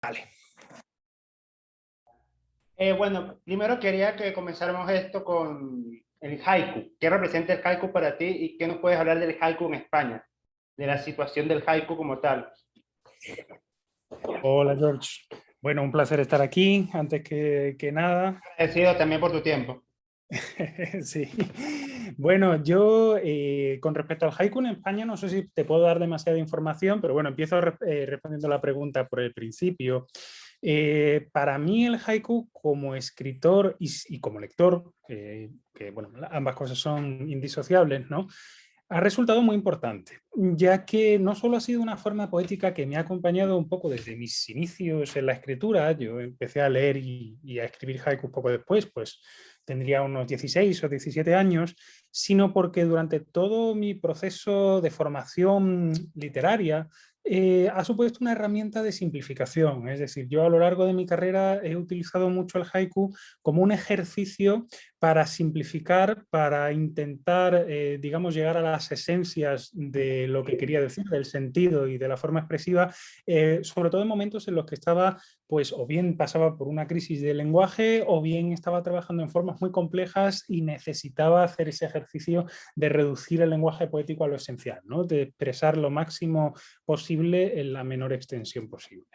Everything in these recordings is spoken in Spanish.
Vale. Bueno, primero quería que comenzáramos esto con el haiku. ¿Qué representa el haiku para ti y qué nos puedes hablar del haiku en España? De la situación del haiku como tal. Hola, George. Bueno, un placer estar aquí. Antes que nada, Agradecido también por tu tiempo. sí. Bueno, yo con respecto al haiku en España, no sé si te puedo dar demasiada información, pero bueno, empiezo respondiendo la pregunta por el principio. Para mí el haiku como escritor y como lector, que bueno, ambas cosas son indisociables, ¿no? Ha resultado muy importante, ya que no solo ha sido una forma poética que me ha acompañado un poco desde mis inicios en la escritura. Yo empecé a leer y a escribir haiku poco después, pues tendría unos 16 o 17 años, sino porque durante todo mi proceso de formación literaria ha supuesto una herramienta de simplificación. Es decir, yo a lo largo de mi carrera he utilizado mucho el haiku como un ejercicio para simplificar, para intentar, digamos, llegar a las esencias de lo que quería decir, del sentido y de la forma expresiva, sobre todo en momentos en los que estaba, pues, o bien pasaba por una crisis de lenguaje, o bien estaba trabajando en formas muy complejas y necesitaba hacer ese ejercicio de reducir el lenguaje poético a lo esencial, ¿no? De expresar lo máximo posible en la menor extensión posible.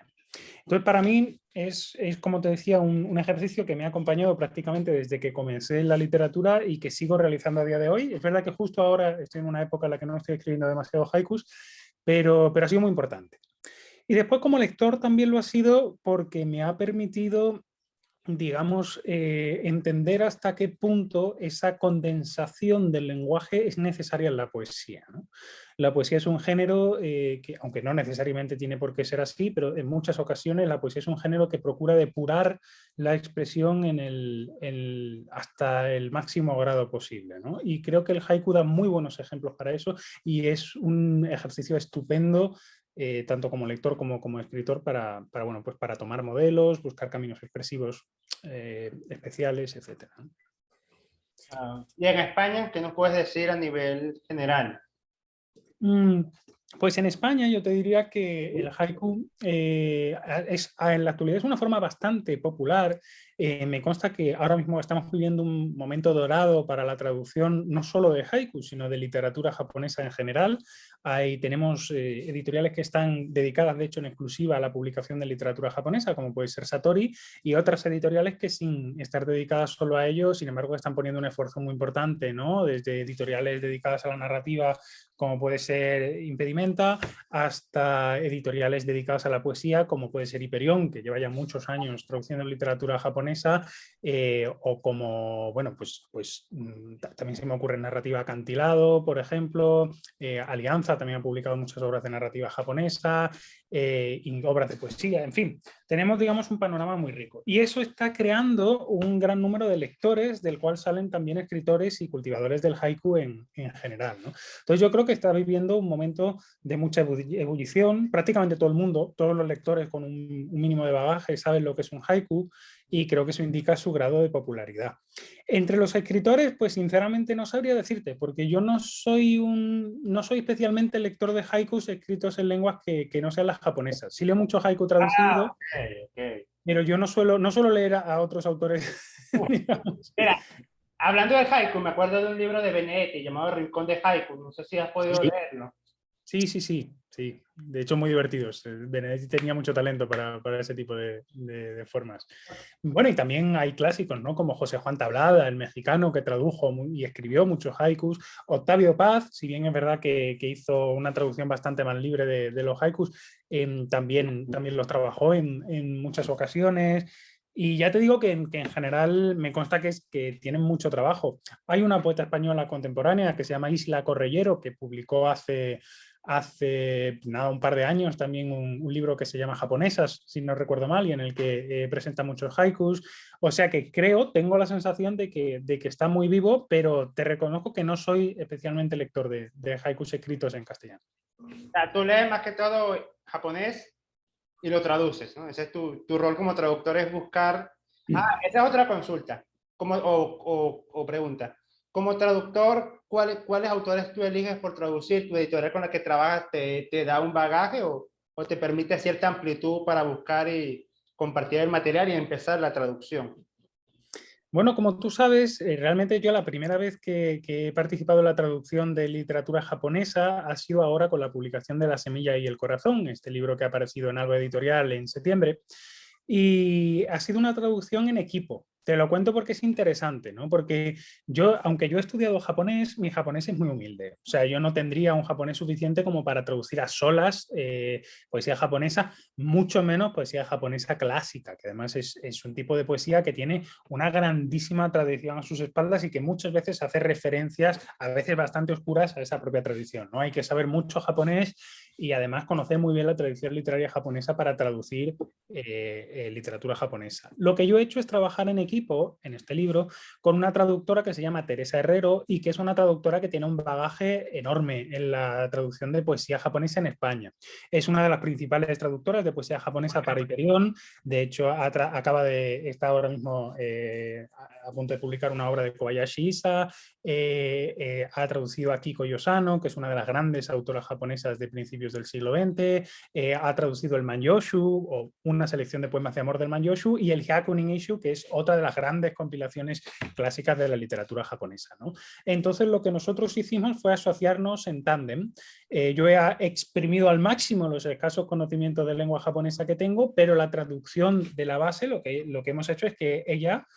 Entonces, para mí es como te decía, un ejercicio que me ha acompañado prácticamente desde que comencé en la literatura y que sigo realizando a día de hoy. Es verdad que justo ahora estoy en una época en la que no estoy escribiendo demasiado haikus, pero ha sido muy importante. Y después como lector también lo ha sido porque me ha permitido, digamos, entender hasta qué punto esa condensación del lenguaje es necesaria en la poesía, ¿no? La poesía es un género que, aunque no necesariamente tiene por qué ser así, pero en muchas ocasiones la poesía es un género que procura depurar la expresión hasta el máximo grado posible, ¿no? Y creo que el haiku da muy buenos ejemplos para eso y es un ejercicio estupendo, tanto como lector como escritor, bueno, pues para tomar modelos, buscar caminos expresivos especiales, etc. Y en España, ¿qué nos puedes decir a nivel general? Pues en España yo te diría que el haiku en la actualidad es una forma bastante popular. Me consta que ahora mismo estamos viviendo un momento dorado para la traducción no solo de haiku, sino de literatura japonesa en general. Tenemos editoriales que están dedicadas, de hecho, en exclusiva a la publicación de literatura japonesa, como puede ser Satori, y otras editoriales que sin estar dedicadas solo a ello, sin embargo, están poniendo un esfuerzo muy importante, ¿no? Desde editoriales dedicadas a la narrativa, como puede ser Impedimenta, hasta editoriales dedicadas a la poesía, como puede ser Hiperión, que lleva ya muchos años traduciendo literatura japonesa, o como, bueno, también se me ocurre narrativa Acantilado, por ejemplo, Alianza también ha publicado muchas obras de narrativa japonesa, y obras de poesía, en fin, tenemos, digamos, un panorama muy rico. Y eso está creando un gran número de lectores, del cual salen también escritores y cultivadores del haiku en general, ¿no? Entonces yo creo que está viviendo un momento de mucha ebullición. Prácticamente todo el mundo, todos los lectores con un mínimo de bagaje saben lo que es un haiku, y creo que eso indica su grado de popularidad. Entre los escritores, pues sinceramente no sabría decirte, porque yo no soy especialmente lector de haikus escritos en lenguas que no sean las japonesas. Sí leo mucho haiku Ah, traducido, ok, ok. pero yo no suelo leer a otros autores, digamos. Mira, hablando del haiku, me acuerdo de un libro de Benedetti llamado Rincón de Haiku. No sé si has podido Sí, leerlo. sí, sí, sí, sí. De hecho, muy divertidos. Benedetti tenía mucho talento para ese tipo de formas. Bueno, y también hay clásicos, ¿no? Como José Juan Tablada, el mexicano, que tradujo y escribió muchos haikus. Octavio Paz, si bien es verdad que hizo una traducción bastante más libre de los haikus, también los trabajó en muchas ocasiones. Y ya te digo que en general me consta que tienen mucho trabajo. Hay una poeta española contemporánea que se llama Isla Correllero, que publicó hace nada, un par de años también un libro que se llama Japonesas, si no recuerdo mal, y en el que presenta muchos haikus. O sea que tengo la sensación de que está muy vivo, pero te reconozco que no soy especialmente lector de haikus escritos en castellano. O sea, tú lees más que todo japonés y lo traduces, ¿no? Ese es tu rol como traductor, es buscar... Ah, esa es otra consulta o pregunta. Como traductor, ¿cuáles autores tú eliges por traducir? ¿Tu editorial con la que trabajas te da un bagaje o te permite cierta amplitud para buscar y compartir el material y empezar la traducción? Bueno, como tú sabes, realmente yo la primera vez que he participado en la traducción de literatura japonesa ha sido ahora con la publicación de La semilla y el corazón, este libro que ha aparecido en Alba Editorial en septiembre, y ha sido una traducción en equipo. Te lo cuento porque es interesante, ¿no? Porque yo, aunque yo he estudiado japonés, mi japonés es muy humilde. O sea, yo no tendría un japonés suficiente como para traducir a solas poesía japonesa, mucho menos poesía japonesa clásica, que además es un tipo de poesía que tiene una grandísima tradición a sus espaldas y que muchas veces hace referencias, a veces bastante oscuras, a esa propia tradición, ¿no? Hay que saber mucho japonés y además conocer muy bien la tradición literaria japonesa para traducir literatura japonesa. Lo que yo he hecho es trabajar en equipo, en este libro, con una traductora que se llama Teresa Herrero y que es una traductora que tiene un bagaje enorme en la traducción de poesía japonesa en España. Es una de las principales traductoras de poesía japonesa para Hyperion. De hecho, acaba de estar ahora mismo a punto de publicar una obra de Kobayashi Isa. Ha traducido a Kiko Yosano, que es una de las grandes autoras japonesas de principios del siglo XX. Ha traducido el Manyoshu, o una selección de poemas de amor del Manyoshu, y el Hyakunin Isshu, que es otra de las grandes compilaciones clásicas de la literatura japonesa, ¿no? Entonces, lo que nosotros hicimos fue asociarnos en tándem. Yo he exprimido al máximo los escasos conocimientos de lengua japonesa que tengo, pero la traducción de la base, lo que hemos hecho es que ella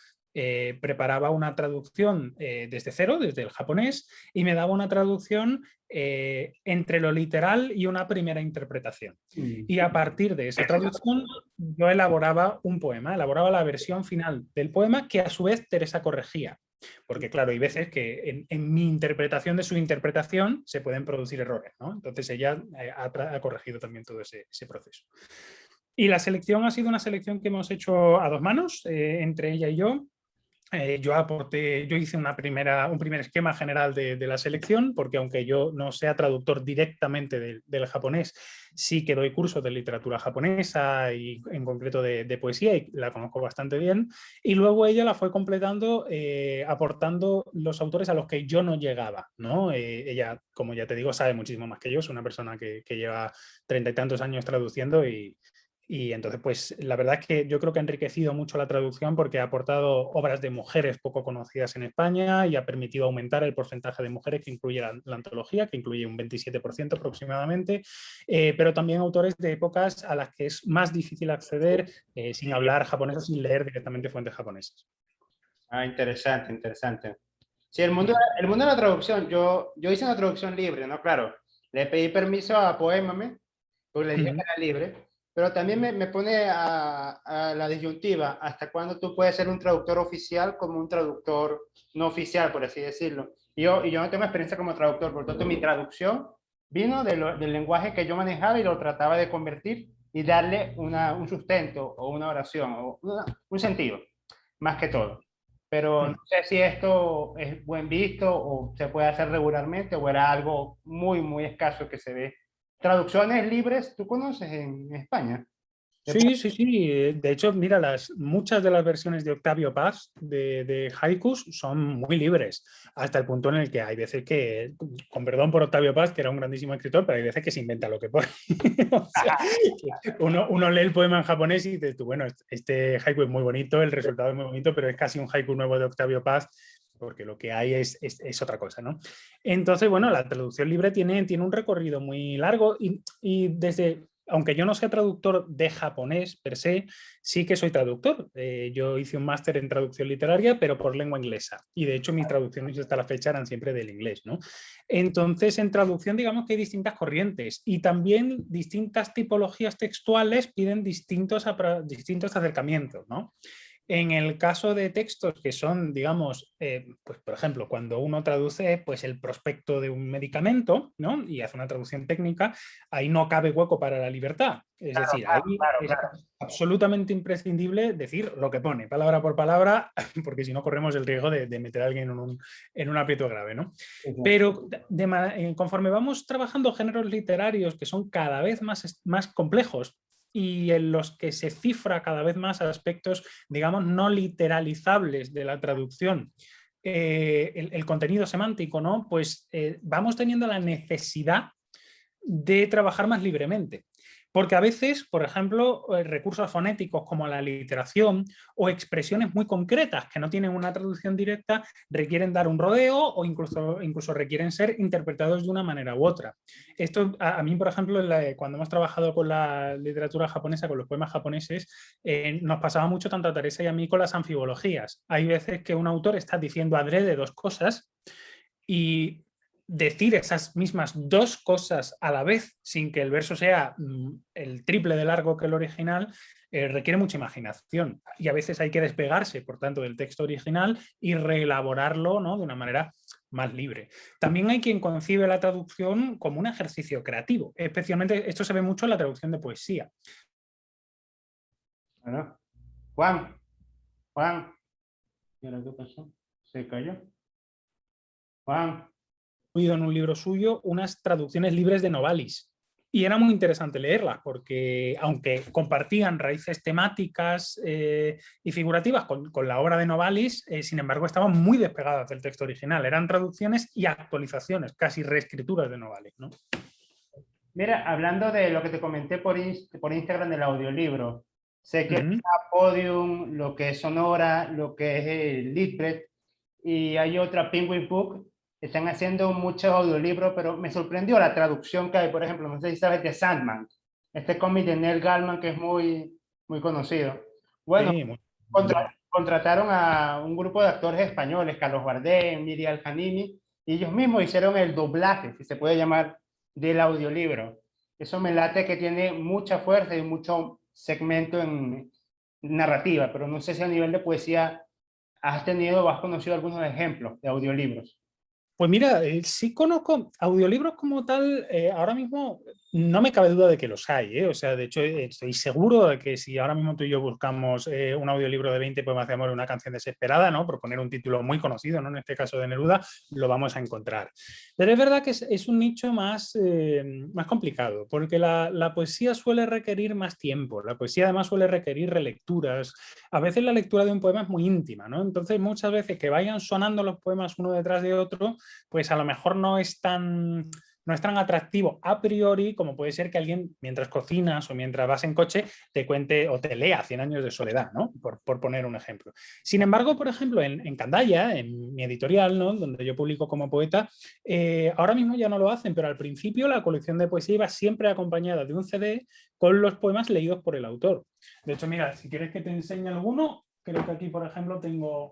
preparaba una traducción desde cero, desde el japonés, y me daba una traducción entre lo literal y una primera interpretación. Y a partir de esa traducción yo elaboraba un poema, elaboraba la versión final del poema que a su vez Teresa corregía. Porque claro, hay veces que en mi interpretación de su interpretación se pueden producir errores, ¿no? Entonces ella ha corregido también todo ese proceso. Y la selección ha sido una selección que hemos hecho a dos manos, entre ella y yo. Yo hice un primer esquema general de la selección, porque aunque yo no sea traductor directamente del japonés, sí que doy cursos de literatura japonesa y en concreto de poesía, y la conozco bastante bien. Y luego ella la fue completando, aportando los autores a los que yo no llegaba, ¿no? Ella, como ya te digo, sabe muchísimo más que yo, es una persona que lleva 30 y tantos años traduciendo y entonces, pues la verdad es que yo creo que ha enriquecido mucho la traducción porque ha aportado obras de mujeres poco conocidas en España y ha permitido aumentar el porcentaje de mujeres que incluye la antología, que incluye un 27% aproximadamente, pero también autores de épocas a las que es más difícil acceder sin hablar japonés o sin leer directamente fuentes japonesas. Ah, interesante, interesante. Sí, el mundo de la traducción, yo hice una traducción libre, ¿no? Claro, le pedí permiso a Poémame, porque le dije que era libre, pero también me pone a la disyuntiva, hasta cuándo tú puedes ser un traductor oficial como un traductor no oficial, por así decirlo. Y yo no tengo experiencia como traductor, por lo tanto mi traducción vino del lenguaje que yo manejaba y lo trataba de convertir y darle un sustento o una oración o un sentido, más que todo. Pero no sé si esto es buen visto o se puede hacer regularmente o era algo muy, muy escaso que se ve. Traducciones libres, ¿tú conoces en España? Sí, sí, sí. De hecho, mira, muchas de las versiones de Octavio Paz de haikus son muy libres, hasta el punto en el que hay veces que, con perdón por Octavio Paz, que era un grandísimo escritor, pero hay veces que se inventa lo que pone. O sea, uno lee el poema en japonés y dices tú, bueno, este haiku es muy bonito, el resultado es muy bonito, pero es casi un haiku nuevo de Octavio Paz, porque lo que hay es otra cosa, ¿no? Entonces, bueno, la traducción libre tiene un recorrido muy largo y desde... Aunque yo no sea traductor de japonés per se, sí que soy traductor. Yo hice un máster en traducción literaria, pero por lengua inglesa. Y de hecho mis traducciones hasta la fecha eran siempre del inglés, ¿no? Entonces, en traducción, digamos que hay distintas corrientes y también distintas tipologías textuales piden distintos acercamientos, ¿no? En el caso de textos que son, digamos, pues por ejemplo, cuando uno traduce pues, el prospecto de un medicamento, ¿no? Y hace una traducción técnica, ahí no cabe hueco para la libertad. Es decir, ahí es absolutamente imprescindible decir lo que pone, palabra por palabra, porque si no corremos el riesgo de meter a alguien en un aprieto grave, ¿no? Pero conforme vamos trabajando géneros literarios que son cada vez más complejos, y en los que se cifra cada vez más aspectos, digamos, no literalizables de la traducción, el contenido semántico, ¿no? Pues vamos teniendo la necesidad de trabajar más libremente. Porque a veces, por ejemplo, recursos fonéticos como la literación o expresiones muy concretas que no tienen una traducción directa requieren dar un rodeo o incluso requieren ser interpretados de una manera u otra. Esto a mí, por ejemplo, cuando hemos trabajado con la literatura japonesa, con los poemas japoneses, nos pasaba mucho tanto a Teresa y a mí con las anfibologías. Hay veces que un autor está diciendo adrede dos cosas y decir esas mismas dos cosas a la vez sin que el verso sea el triple de largo que el original requiere mucha imaginación y a veces hay que despegarse, por tanto, del texto original y reelaborarlo, ¿no?, de una manera más libre. También hay quien concibe la traducción como un ejercicio creativo, especialmente esto se ve mucho en la traducción de poesía. Bueno, Juan, ¿y ahora qué pasó? ¿Se cayó? Juan. Oído en un libro suyo unas traducciones libres de Novalis. Y era muy interesante leerlas porque, aunque compartían raíces temáticas y figurativas con la obra de Novalis, sin embargo, estaban muy despegadas del texto original. Eran traducciones y actualizaciones, casi reescrituras de Novalis, ¿no? Mira, hablando de lo que te comenté por Instagram del audiolibro, sé que Uh-huh. está Podium, lo que es Sonora, lo que es el Litbret, y hay otra, Penguin Book, están haciendo muchos audiolibros, pero me sorprendió la traducción que hay. Por ejemplo, no sé si sabes de Sandman, este cómic de Neil Gaiman que es muy, muy conocido. Bueno, Sí, muy bueno. contrataron a un grupo de actores españoles, Carlos Bardem, Miriam Janini, y ellos mismos hicieron el doblaje, si se puede llamar, del audiolibro. Eso me late que tiene mucha fuerza y mucho segmento en narrativa, pero no sé si a nivel de poesía has tenido o has conocido algunos ejemplos de audiolibros. Pues mira, sí conozco audiolibros como tal, ahora mismo no me cabe duda de que los hay, ¿eh? O sea, de hecho estoy seguro de que si ahora mismo tú y yo buscamos un audiolibro de 20 poemas de amor, una canción desesperada, ¿no?, por poner un título muy conocido, ¿no?, en este caso de Neruda, lo vamos a encontrar. Pero es verdad que es un nicho más complicado, porque la poesía suele requerir más tiempo, la poesía además suele requerir relecturas, a veces la lectura de un poema es muy íntima, ¿no? Entonces muchas veces que vayan sonando los poemas uno detrás de otro, pues a lo mejor no es tan atractivo a priori como puede ser que alguien mientras cocinas o mientras vas en coche te cuente o te lea 100 años de soledad, ¿no?, por poner un ejemplo. Sin embargo, por ejemplo, en Candaya, en mi editorial, ¿no?, donde yo publico como poeta, ahora mismo ya no lo hacen, pero al principio la colección de poesía iba siempre acompañada de un CD con los poemas leídos por el autor. De hecho, mira, si quieres que te enseñe alguno, creo que aquí, por ejemplo, tengo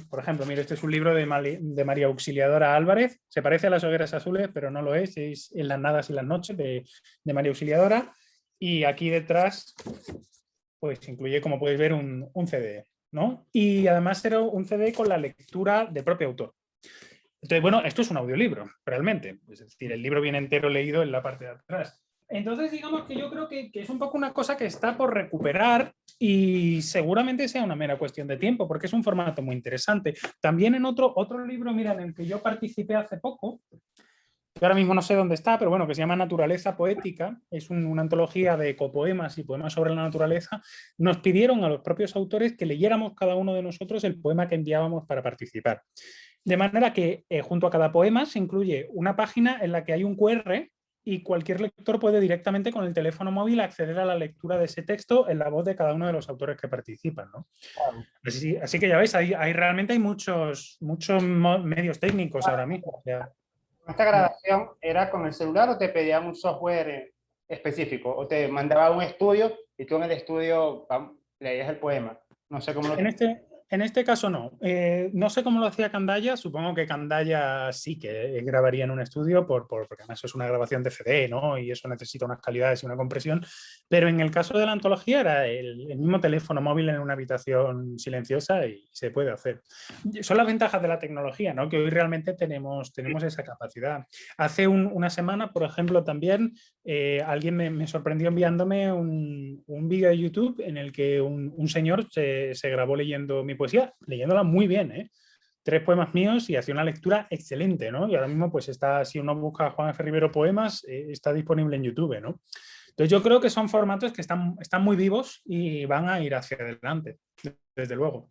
por ejemplo, mira, este es un libro de María Auxiliadora Álvarez. Se parece a Las hogueras azules, pero no lo es. Es En las nadas y las noches de María Auxiliadora. Y aquí detrás, pues incluye, como podéis ver, un CD, ¿no? Y además era un CD con la lectura del propio autor. Entonces, bueno, esto es un audiolibro, realmente. Es decir, el libro viene entero leído en la parte de atrás. Entonces, digamos que yo creo que es un poco una cosa que está por recuperar y seguramente sea una mera cuestión de tiempo, porque es un formato muy interesante. También en otro libro, mira, en el que yo participé hace poco, que ahora mismo no sé dónde está, pero bueno, que se llama Naturaleza Poética, es una antología de ecopoemas y poemas sobre la naturaleza. Nos pidieron a los propios autores que leyéramos cada uno de nosotros el poema que enviábamos para participar. De manera que junto a cada poema se incluye una página en la que hay un QR y cualquier lector puede directamente con el teléfono móvil acceder a la lectura de ese texto en la voz de cada uno de los autores que participan, ¿no? Así que ya veis, realmente hay muchos medios técnicos ahora mismo. O sea, ¿Esta grabación era con el celular o te pedían un software específico? ¿O te mandaba a un estudio y tú en el estudio leías el poema? No sé cómo lo... En este caso no. No sé cómo lo hacía Candaya. Supongo que Candaya sí que grabaría en un estudio porque además es una grabación de CD, ¿no? Y eso necesita unas calidades y una compresión. Pero en el caso de la antología era el mismo teléfono móvil en una habitación silenciosa y se puede hacer. Son las ventajas de la tecnología, ¿no?, que hoy realmente tenemos esa capacidad. Hace una semana, por ejemplo, también alguien me sorprendió enviándome un vídeo de YouTube en el que un señor se grabó leyendo mi poesía, leyéndola muy bien, ¿eh? 3 poemas míos y hacía una lectura excelente, ¿no? Y ahora mismo, pues si uno busca Juan F. Rivero poemas, está disponible en YouTube, ¿no? Entonces yo creo que son formatos que están muy vivos y van a ir hacia adelante, desde luego.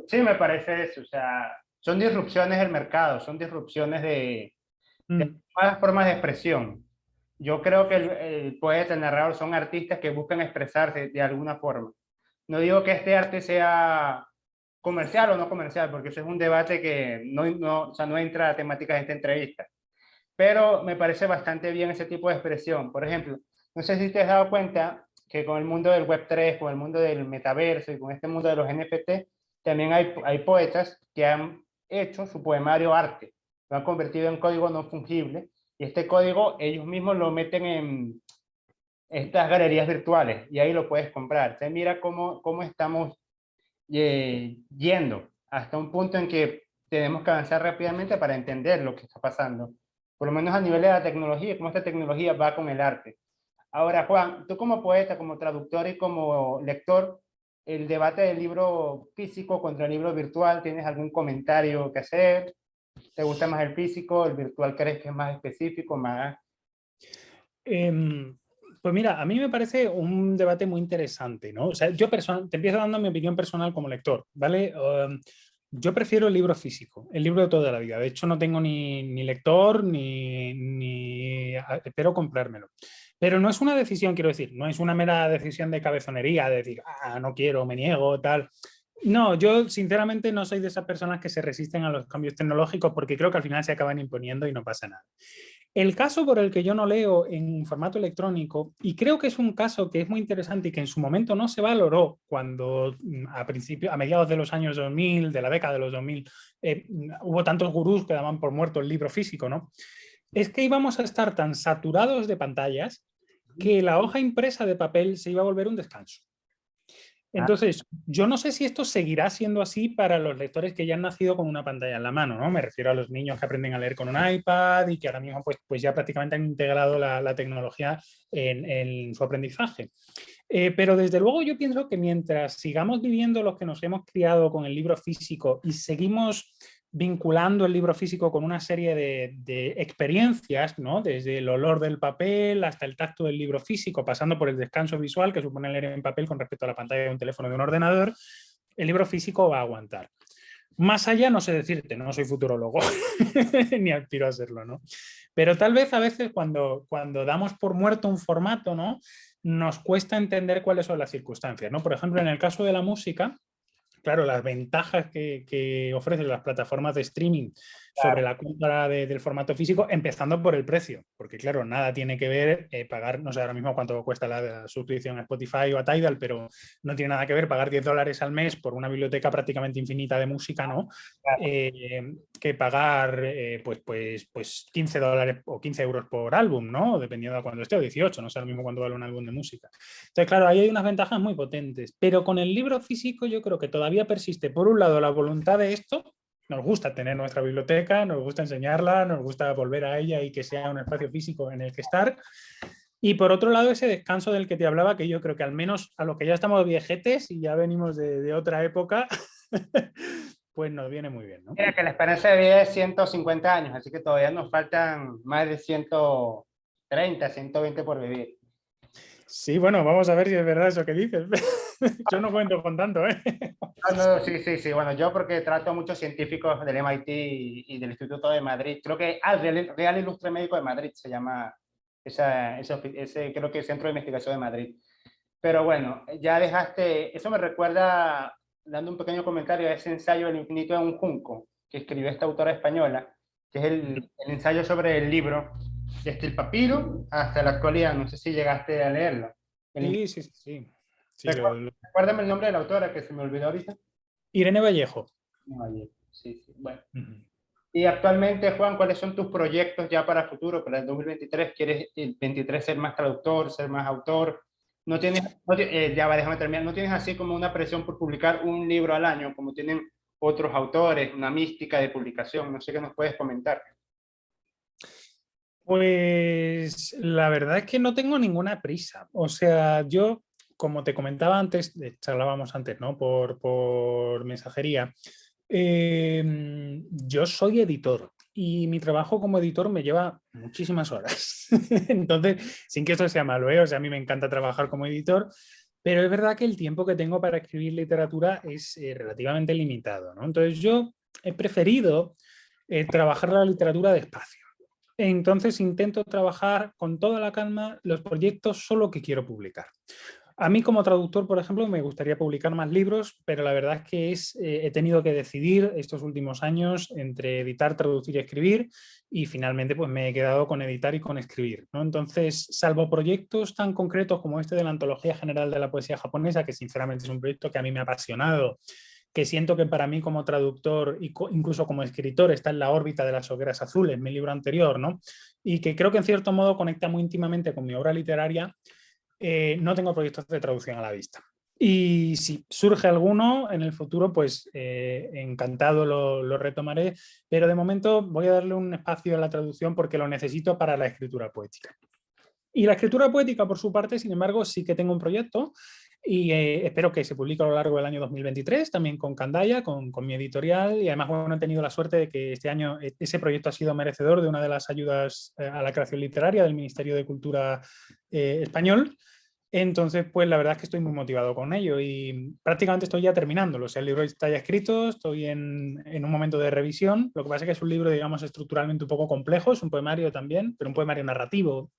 Sí, me parece eso. O sea, son disrupciones del mercado, son disrupciones de nuevas formas de expresión. yo creo que el poeta, el narrador son artistas que buscan expresarse de alguna forma. No digo que este arte sea comercial o no comercial, porque eso es un debate que o sea, no entra a temáticas de esta entrevista. Pero me parece bastante bien ese tipo de expresión. Por ejemplo, no sé si te has dado cuenta que con el mundo del Web3, con el mundo del metaverso y con este mundo de los NFT, también hay poetas que han hecho su poemario arte, lo han convertido en código no fungible, y este código ellos mismos lo meten en estas galerías virtuales y ahí lo puedes comprar. Entonces mira cómo estamos yendo hasta un punto en que tenemos que avanzar rápidamente para entender lo que está pasando, por lo menos a nivel de la tecnología, cómo esta tecnología va con el arte. Ahora, Juan, tú como poeta, como traductor y como lector, el debate del libro físico contra el libro virtual, ¿tienes algún comentario que hacer? ¿Te gusta más el físico? ¿El virtual crees que es más específico, más? Pues mira, a mí me parece un debate muy interesante, ¿no? O sea, te empiezo dando mi opinión personal como lector, ¿vale? Yo prefiero el libro físico, el libro de toda la vida. De hecho, no tengo ni lector ni espero comprármelo. Pero no es una decisión, quiero decir, no es una mera decisión de cabezonería, de decir, no quiero, me niego, tal. No, yo sinceramente no soy de esas personas que se resisten a los cambios tecnológicos porque creo que al final se acaban imponiendo y no pasa nada. El caso por el que yo no leo en formato electrónico, y creo que es un caso que es muy interesante y que en su momento no se valoró cuando a mediados de los años 2000, de la década de los 2000, hubo tantos gurús que daban por muerto el libro físico, ¿no? Es que íbamos a estar tan saturados de pantallas que la hoja impresa de papel se iba a volver un descanso. Entonces, yo no sé si esto seguirá siendo así para los lectores que ya han nacido con una pantalla en la mano, ¿no? Me refiero a los niños que aprenden a leer con un iPad y que ahora mismo pues ya prácticamente han integrado la tecnología en su aprendizaje. Pero desde luego yo pienso que mientras sigamos viviendo los que nos hemos criado con el libro físico y seguimos vinculando el libro físico con una serie de experiencias, ¿no? Desde el olor del papel hasta el tacto del libro físico, pasando por el descanso visual que supone leer en papel con respecto a la pantalla de un teléfono o de un ordenador, el libro físico va a aguantar. Más allá no sé decirte, no soy futurólogo, ni aspiro a serlo, ¿no? Pero tal vez a veces cuando damos por muerto un formato, ¿no? Nos cuesta entender cuáles son las circunstancias, ¿no? Por ejemplo, en el caso de la música, claro, las ventajas que ofrecen las plataformas de streaming sobre la compra del formato físico, empezando por el precio, porque claro, nada tiene que ver pagar, no sé ahora mismo cuánto cuesta la suscripción a Spotify o a Tidal, pero no tiene nada que ver pagar $10 al mes por una biblioteca prácticamente infinita de música, ¿no? Que pagar pues $15 o 15 euros por álbum, ¿no? Dependiendo de cuándo esté, o 18, no sé lo mismo cuándo vale un álbum de música. Entonces, claro, ahí hay unas ventajas muy potentes, pero con el libro físico yo creo que todavía persiste, por un lado, la voluntad de esto. Nos gusta tener nuestra biblioteca, nos gusta enseñarla, nos gusta volver a ella y que sea un espacio físico en el que estar. Y por otro lado, ese descanso del que te hablaba, que yo creo que al menos a los que ya estamos viejetes y ya venimos de otra época, pues nos viene muy bien, ¿no? Mira que la esperanza de vida es 150 años, así que todavía nos faltan más de 130, 120 por vivir. Sí, bueno, vamos a ver si es verdad eso que dices. Yo no cuento con tanto, ¿eh? No, sí, sí, sí. Bueno, yo porque trato a muchos científicos del MIT y del Instituto de Madrid. Creo que Real Ilustre Médico de Madrid se llama ese creo que Centro de Investigación de Madrid. Pero bueno, ya dejaste, eso me recuerda, dando un pequeño comentario, a ese ensayo El infinito de un junco, que escribió esta autora española, que es el ensayo sobre el libro, desde el papiro hasta la actualidad. No sé si llegaste a leerlo. Sí, sí, sí, sí. Sí, Recuérdame el nombre de la autora, que se me olvidó ahorita. Irene Vallejo. No, ayer. Sí, sí, bueno. Uh-huh. Y actualmente, Juan, ¿cuáles son tus proyectos ya para futuro, para el 2023? ¿Quieres el 23 ser más traductor, ser más autor? No tienes, ya va, déjame terminar, no tienes así como una presión por publicar un libro al año, como tienen otros autores, una mística de publicación, no sé qué nos puedes comentar. Pues la verdad es que no tengo ninguna prisa. O sea, yo, como te comentaba antes, charlábamos antes, ¿no? Por mensajería. Yo soy editor y mi trabajo como editor me lleva muchísimas horas. Entonces, sin que esto sea malo, ¿eh? O sea, a mí me encanta trabajar como editor, pero es verdad que el tiempo que tengo para escribir literatura es relativamente limitado, ¿no? Entonces, yo he preferido trabajar la literatura despacio. entonces intento trabajar con toda la calma los proyectos solo que quiero publicar. A mí como traductor, por ejemplo, me gustaría publicar más libros, pero la verdad es que he tenido que decidir estos últimos años entre editar, traducir y escribir, y finalmente pues me he quedado con editar y con escribir, ¿no? Entonces, salvo proyectos tan concretos como este de la Antología General de la Poesía Japonesa, que sinceramente es un proyecto que a mí me ha apasionado, que siento que para mí como traductor y incluso como escritor está en la órbita de las hogueras azules, mi libro anterior, ¿no? Y que creo que en cierto modo conecta muy íntimamente con mi obra literaria. No tengo proyectos de traducción a la vista. Y si surge alguno en el futuro, pues encantado lo retomaré, pero de momento voy a darle un espacio a la traducción porque lo necesito para la escritura poética. Y la escritura poética, por su parte, sin embargo, sí que tengo un proyecto y espero que se publique a lo largo del año 2023, también con Candaya, con mi editorial, y además, bueno, he tenido la suerte de que este año ese proyecto ha sido merecedor de una de las ayudas a la creación literaria del Ministerio de Cultura español. Entonces, pues la verdad es que estoy muy motivado con ello y prácticamente estoy ya terminándolo. O sea, el libro está ya escrito, estoy en un momento de revisión. Lo que pasa es que es un libro, digamos, estructuralmente un poco complejo, es un poemario también, pero un poemario narrativo,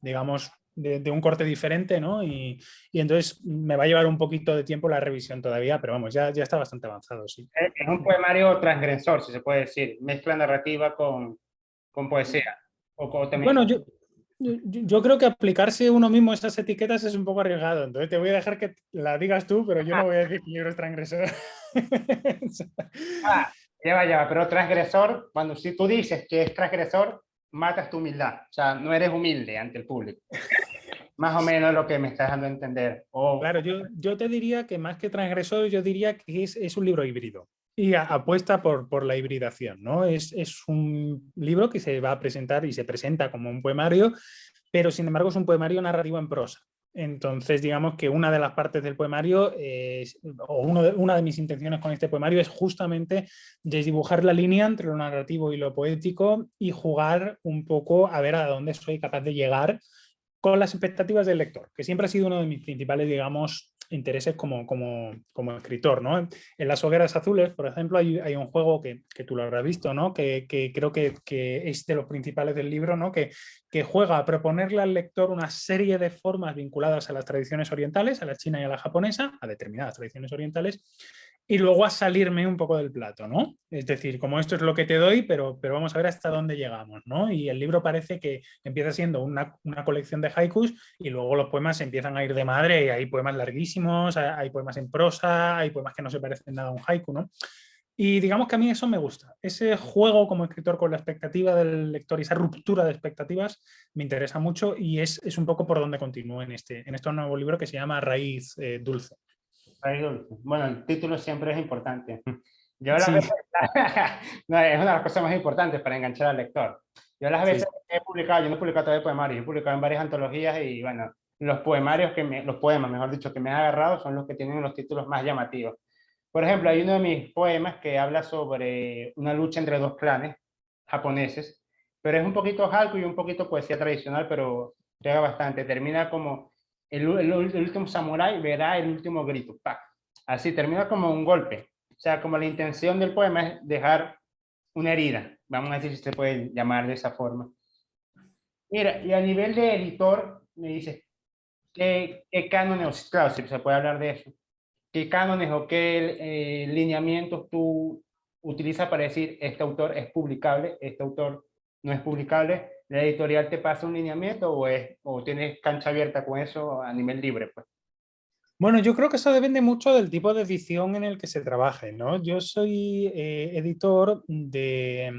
digamos, de un corte diferente, ¿no? Y entonces me va a llevar un poquito de tiempo la revisión todavía, pero vamos, ya está bastante avanzado, sí. Es un poemario transgresor, si se puede decir. Mezcla narrativa con poesía. También. Bueno, yo creo que aplicarse uno mismo esas etiquetas es un poco arriesgado, entonces te voy a dejar que la digas tú, pero yo no voy a decir que el libro es transgresor. Ah, lleva, pero transgresor, cuando si tú dices que es transgresor, matas tu humildad. O sea, no eres humilde ante el público. Más o menos lo que me estás dando a entender. Claro, yo te diría que más que transgresor, yo diría que es un libro híbrido y apuesta por la hibridación, ¿no? Es un libro que se va a presentar y se presenta como un poemario, pero sin embargo es un poemario narrativo en prosa. Entonces, digamos que una de las partes del poemario, una de mis intenciones con este poemario es justamente desdibujar la línea entre lo narrativo y lo poético y jugar un poco a ver a dónde soy capaz de llegar con las expectativas del lector, que siempre ha sido uno de mis principales, digamos, intereses como escritor, ¿no? En Las Hogueras Azules, por ejemplo, hay un juego que tú lo habrás visto, ¿no? Que creo que es de los principales del libro, ¿no? Que juega a proponerle al lector una serie de formas vinculadas a las tradiciones orientales, a la china y a la japonesa, a determinadas tradiciones orientales, y luego a salirme un poco del plato, ¿no? Es decir, como esto es lo que te doy, pero vamos a ver hasta dónde llegamos, ¿no? Y el libro parece que empieza siendo una colección de haikus y luego los poemas empiezan a ir de madre y hay poemas larguísimos, hay poemas en prosa, hay poemas que no se parecen nada a un haiku, ¿no? Y digamos que a mí eso me gusta. Ese juego como escritor con la expectativa del lector y esa ruptura de expectativas me interesa mucho y es un poco por donde continúo en este nuevo libro que se llama Raíz Dulce. Bueno, el título siempre es importante. Yo las Sí. veces, no, es una de las cosas más importantes para enganchar al lector. Yo las veces Sí. que he publicado, yo no he publicado todavía poemarios, he publicado en varias antologías y bueno, los poemarios los poemas, mejor dicho, que me han agarrado son los que tienen los títulos más llamativos. Por ejemplo, hay uno de mis poemas que habla sobre una lucha entre dos clanes japoneses, pero es un poquito haiku y un poquito poesía tradicional, pero llega bastante. Termina como el último samurái verá el último grito. ¡Pac! Así, termina como un golpe. O sea, como la intención del poema es dejar una herida. Vamos a decir si se puede llamar de esa forma. Mira, y a nivel de editor, me dices, ¿qué cánones, claro, si se puede hablar de eso, qué cánones o qué lineamientos tú utilizas para decir este autor es publicable, este autor no es publicable? ¿La editorial te pasa un lineamiento o tienes cancha abierta con eso a nivel libre, pues? Bueno, yo creo que eso depende mucho del tipo de edición en el que se trabaje, ¿no? Yo soy editor de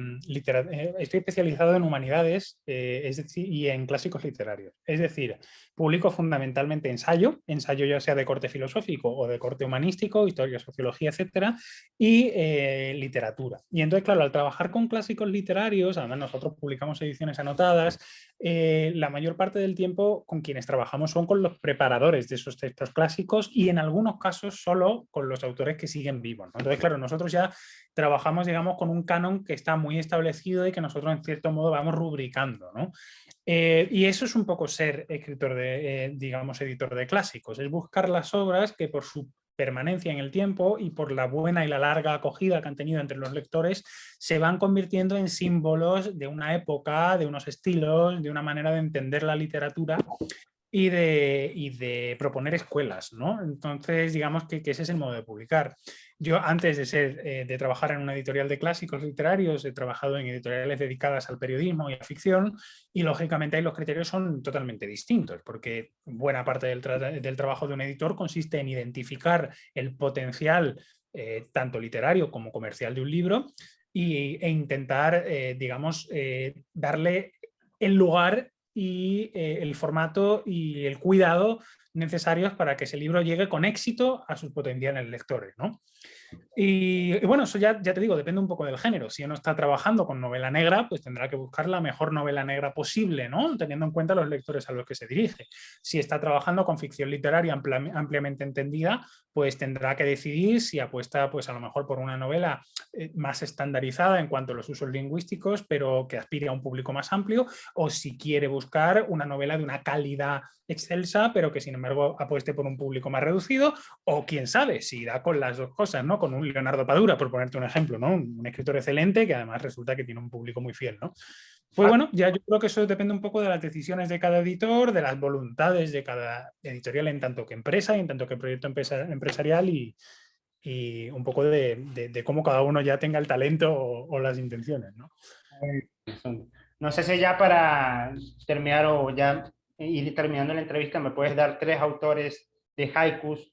estoy especializado en humanidades, es decir, y en clásicos literarios. Es decir, publico fundamentalmente ensayo ya sea de corte filosófico o de corte humanístico, historia, sociología, etcétera, y literatura. Y entonces, claro, al trabajar con clásicos literarios, además nosotros publicamos ediciones anotadas, la mayor parte del tiempo con quienes trabajamos son con los preparadores de esos textos clásicos y en algunos casos solo con los autores que siguen vivos, ¿no? Entonces, claro, nosotros ya trabajamos, digamos, con un canon que está muy establecido y que nosotros en cierto modo vamos rubricando, ¿no? Y eso es un poco ser escritor digamos, editor de clásicos, es buscar las obras que por su permanencia en el tiempo y por la buena y la larga acogida que han tenido entre los lectores, se van convirtiendo en símbolos de una época, de unos estilos, de una manera de entender la literatura y de proponer escuelas, ¿no? Entonces, digamos que ese es el modo de publicar. Yo, antes de trabajar en una editorial de clásicos literarios, he trabajado en editoriales dedicadas al periodismo y a la ficción, y lógicamente ahí los criterios son totalmente distintos, porque buena parte del trabajo de un editor consiste en identificar el potencial tanto literario como comercial de un libro e intentar, digamos, darle el lugar y el formato y el cuidado necesarios para que ese libro llegue con éxito a sus potenciales lectores, ¿no? Y bueno, eso ya te digo, depende un poco del género. Si uno está trabajando con novela negra, pues tendrá que buscar la mejor novela negra posible, ¿no? Teniendo en cuenta los lectores a los que se dirige. Si está trabajando con ficción literaria ampliamente entendida, pues tendrá que decidir si apuesta, pues a lo mejor por una novela más estandarizada en cuanto a los usos lingüísticos, pero que aspire a un público más amplio, o si quiere buscar una novela de una calidad excelsa, pero que sin embargo apueste por un público más reducido, o quién sabe, si da con las dos cosas, ¿no? Con un Leonardo Padura, por ponerte un ejemplo, ¿no? Un escritor excelente que además resulta que tiene un público muy fiel, ¿no? Pues bueno, ya yo creo que eso depende un poco de las decisiones de cada editor, de las voluntades de cada editorial en tanto que empresa y en tanto que proyecto empresarial y un poco de cómo cada uno ya tenga el talento o las intenciones, ¿no? No sé si ya para terminar o ya ir terminando la entrevista, me puedes dar 3 autores de haikus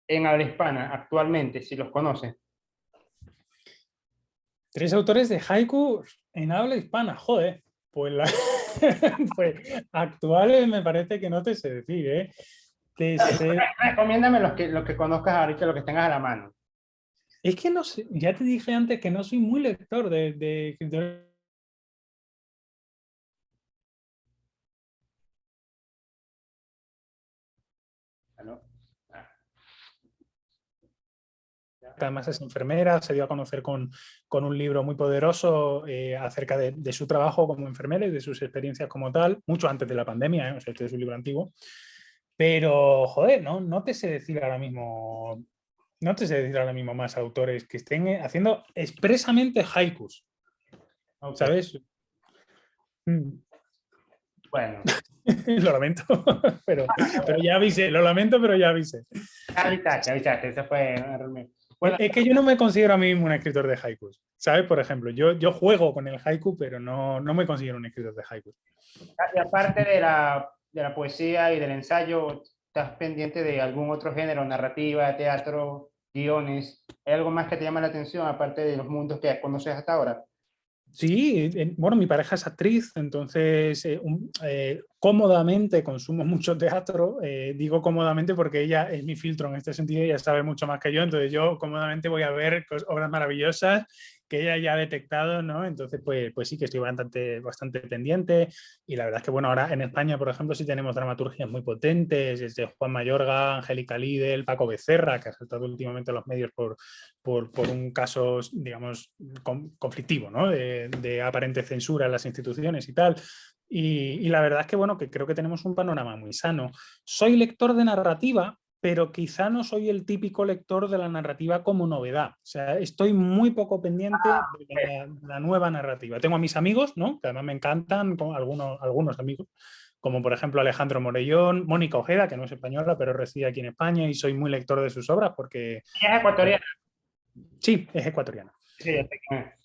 en habla hispana actualmente, si los conoces. 3 autores de haiku en habla hispana, joder. Pues, pues actuales me parece que no te sé decir, ¿eh? Recomiéndame los que conozcas ahorita, los que tengas a la mano. Es que no sé, ya te dije antes que no soy muy lector de escritores. ¿No? Además es enfermera, se dio a conocer con un libro muy poderoso acerca de su trabajo como enfermera y de sus experiencias como tal, mucho antes de la pandemia, o sea, este es un libro antiguo. Pero, joder, no te sé decir ahora mismo, no te sé decir ahora mismo más autores que estén haciendo expresamente haikus, Okay. ¿sabes? Bueno. Lo lamento, pero ya avisé, lo lamento, pero ya avisé. Avisaste, eso fue... Bueno, es que yo no me considero a mí mismo un escritor de haikus, ¿sabes? Por ejemplo, yo juego con el haiku, pero no me considero un escritor de haikus. Y aparte de la poesía y del ensayo, ¿estás pendiente de algún otro género, narrativa, teatro, guiones? ¿Hay algo más que te llama la atención, aparte de los mundos que conoces hasta ahora? Sí, bueno, mi pareja es actriz, entonces cómodamente consumo mucho teatro. Digo cómodamente porque ella es mi filtro en este sentido, ella sabe mucho más que yo, entonces yo cómodamente voy a ver obras maravillosas que ella ya ha detectado, ¿no? Entonces, pues sí que estoy bastante pendiente, y la verdad es que, bueno, ahora en España, por ejemplo, sí tenemos dramaturgias muy potentes, desde Juan Mayorga, Angélica Lidl, Paco Becerra, que ha saltado últimamente a los medios por un caso, digamos, conflictivo, ¿no? De aparente censura en las instituciones y tal. Y la verdad es que, bueno, que creo que tenemos un panorama muy sano. Soy lector de narrativa, pero quizá no soy el típico lector de la narrativa como novedad. O sea, estoy muy poco pendiente de la nueva narrativa. Tengo a mis amigos, ¿no? Que además me encantan, algunos amigos, como por ejemplo Alejandro Morellón, Mónica Ojeda, que no es española, pero reside aquí en España, y soy muy lector de sus obras porque... ¿Es ecuatoriana? Sí, es ecuatoriana. Sí, ya sé quién es.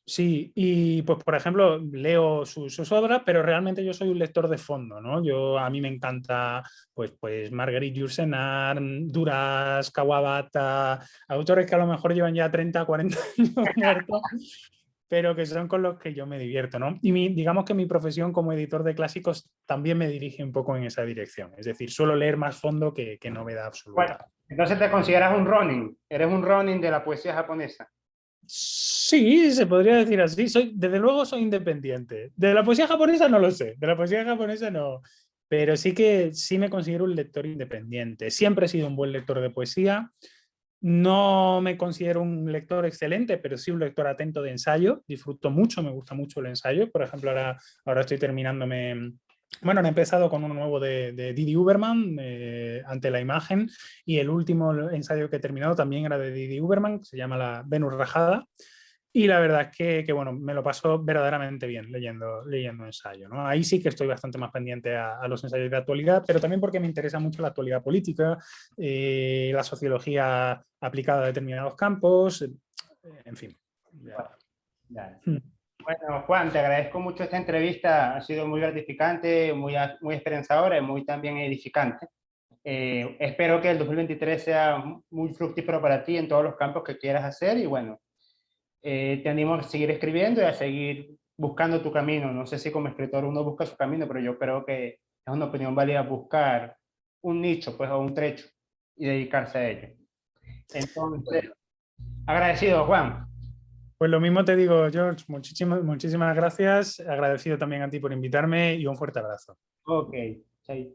Sí, y pues por ejemplo leo sus obras, pero realmente yo soy un lector de fondo, ¿no? A mí me encanta pues Marguerite Yourcenar, Duras, Kawabata, autores que a lo mejor llevan ya 30, 40 años muertos, pero que son con los que yo me divierto, ¿no? Y digamos que mi profesión como editor de clásicos también me dirige un poco en esa dirección, es decir, suelo leer más fondo que novedad Bueno, absoluta. entonces te consideras un Ronin, eres un Ronin de la poesía japonesa. Sí, se podría decir así. Desde luego soy independiente. De la poesía japonesa no lo sé. De la poesía japonesa no. Pero sí me considero un lector independiente. Siempre he sido un buen lector de poesía. No me considero un lector excelente, pero sí un lector atento de ensayo. Disfruto mucho, me gusta mucho el ensayo. Por ejemplo, ahora estoy terminándome Bueno, han empezado con uno nuevo de Didi Uberman, ante la imagen, y el último ensayo que he terminado también era de Didi Uberman, que se llama la Venus Rajada, y la verdad es que, bueno, me lo paso verdaderamente bien leyendo ensayo, ¿no? Ahí sí que estoy bastante más pendiente a los ensayos de actualidad, pero también porque me interesa mucho la actualidad política, la sociología aplicada a determinados campos, en fin. Bueno, ya. Mm. Bueno, Juan, te agradezco mucho esta entrevista. Ha sido muy gratificante, muy esperanzadora y muy también edificante. Espero que el 2023 sea muy fructífero para ti en todos los campos que quieras hacer y bueno, te animo a seguir escribiendo y a seguir buscando tu camino. No sé si como escritor uno busca su camino, pero yo creo que es una opinión válida buscar un nicho, pues, o un trecho y dedicarse a ello. Entonces, agradecido, Juan. Pues lo mismo te digo, George, muchísimas gracias. Agradecido también a ti por invitarme y un fuerte abrazo. Ok, chai.